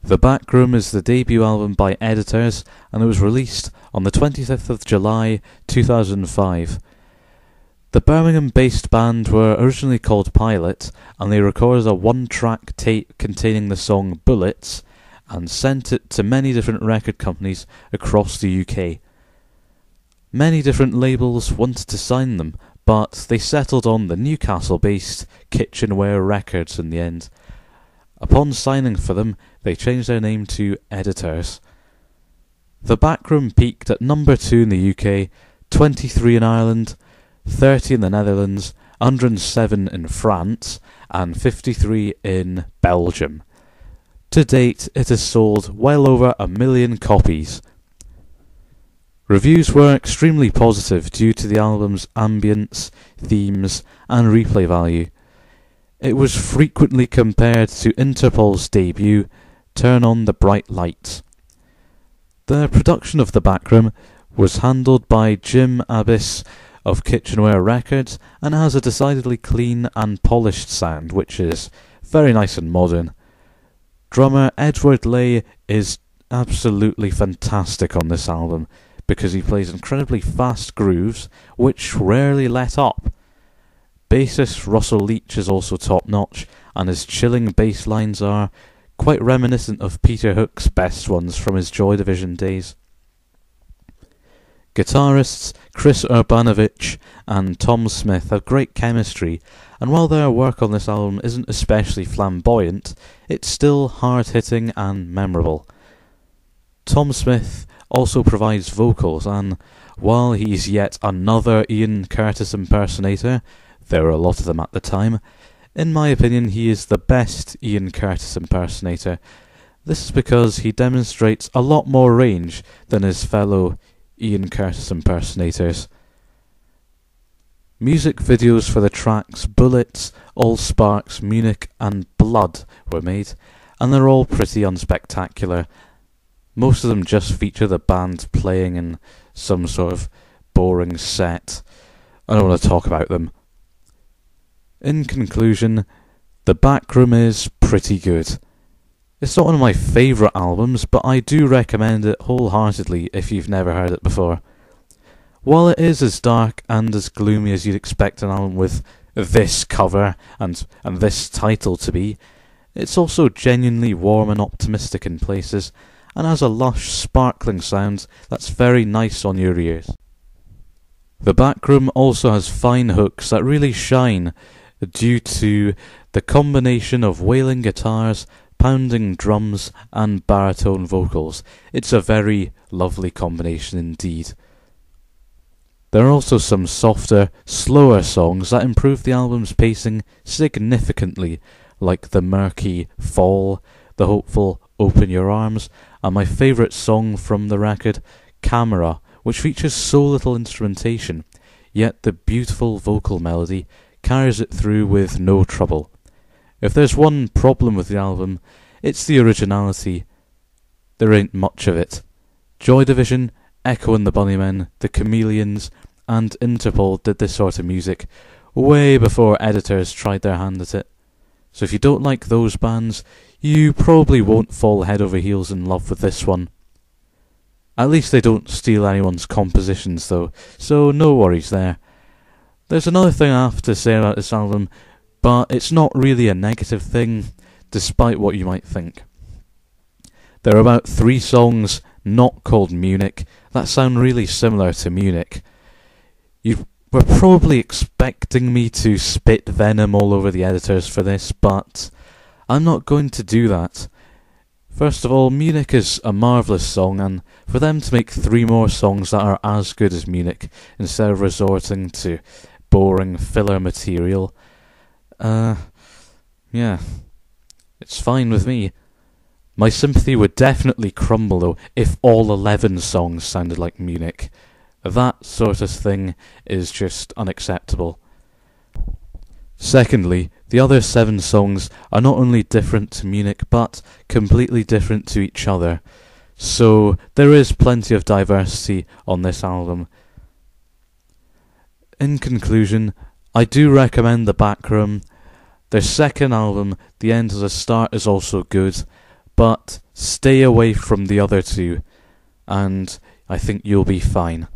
The Back Room is the debut album by Editors, and it was released on the 25th of July 2005. The Birmingham-based band were originally called Pilot, and they recorded a one-track tape containing the song Bullets and sent it to many different record companies across the UK. Many different labels wanted to sign them, but they settled on the Newcastle-based Kitchenware Records in the end. Upon signing for them, they changed their name to Editors. The Backroom peaked at number 2 in the UK, 23 in Ireland, 30 in the Netherlands, 107 in France, and 53 in Belgium. To date, it has sold well over 1 million copies. Reviews were extremely positive due to the album's ambience, themes, and replay value. It was frequently compared to Interpol's debut, Turn on the Bright Lights. The production of The Backroom was handled by Jim Abyss of Kitchenware Records and has a decidedly clean and polished sound, which is very nice and modern. Drummer Edward Lay is absolutely fantastic on this album because he plays incredibly fast grooves which rarely let up. Bassist Russell Leach is also top-notch, and his chilling bass lines are quite reminiscent of Peter Hook's best ones from his Joy Division days. Guitarists Chris Urbanovich and Tom Smith have great chemistry, and while their work on this album isn't especially flamboyant, it's still hard-hitting and memorable. Tom Smith also provides vocals, and while he's yet another Ian Curtis impersonator, there were a lot of them at the time, in my opinion he is the best Ian Curtis impersonator. This is because he demonstrates a lot more range than his fellow Ian Curtis impersonators. Music videos for the tracks Bullets, All Sparks, Munich and Blood were made, and they're all pretty unspectacular. Most of them just feature the band playing in some sort of boring set. I don't want to talk about them. In conclusion, The Backroom is pretty good. It's not one of my favourite albums, but I do recommend it wholeheartedly if you've never heard it before. While it is as dark and as gloomy as you'd expect an album with this cover and this title to be, it's also genuinely warm and optimistic in places, and has a lush, sparkling sound that's very nice on your ears. The Backroom also has fine hooks that really shine due to the combination of wailing guitars, pounding drums and baritone vocals. It's a very lovely combination indeed. There are also some softer, slower songs that improve the album's pacing significantly, like the murky Fall, the hopeful Open Your Arms, and my favourite song from the record, Camera, which features so little instrumentation, yet the beautiful vocal melody carries it through with no trouble. If there's one problem with the album, it's the originality. There ain't much of it. Joy Division, Echo and the Bunnymen, the Chameleons, and Interpol did this sort of music way before Editors tried their hand at it. So if you don't like those bands, you probably won't fall head over heels in love with this one. At least they don't steal anyone's compositions though, so no worries there. There's another thing I have to say about this album, but it's not really a negative thing, despite what you might think. There are about 3 songs not called Munich that sound really similar to Munich. You were probably expecting me to spit venom all over the Editors for this, but I'm not going to do that. First of all, Munich is a marvellous song, and for them to make 3 more songs that are as good as Munich, instead of resorting to boring filler material, yeah, it's fine with me. My sympathy would definitely crumble though if all 11 songs sounded like Munich. That sort of thing is just unacceptable. Secondly, the other 7 songs are not only different to Munich, but completely different to each other. So there is plenty of diversity on this album. In conclusion, I do recommend The Backroom. Their second album, The End Has a Start, is also good, but stay away from the other two, and I think you'll be fine.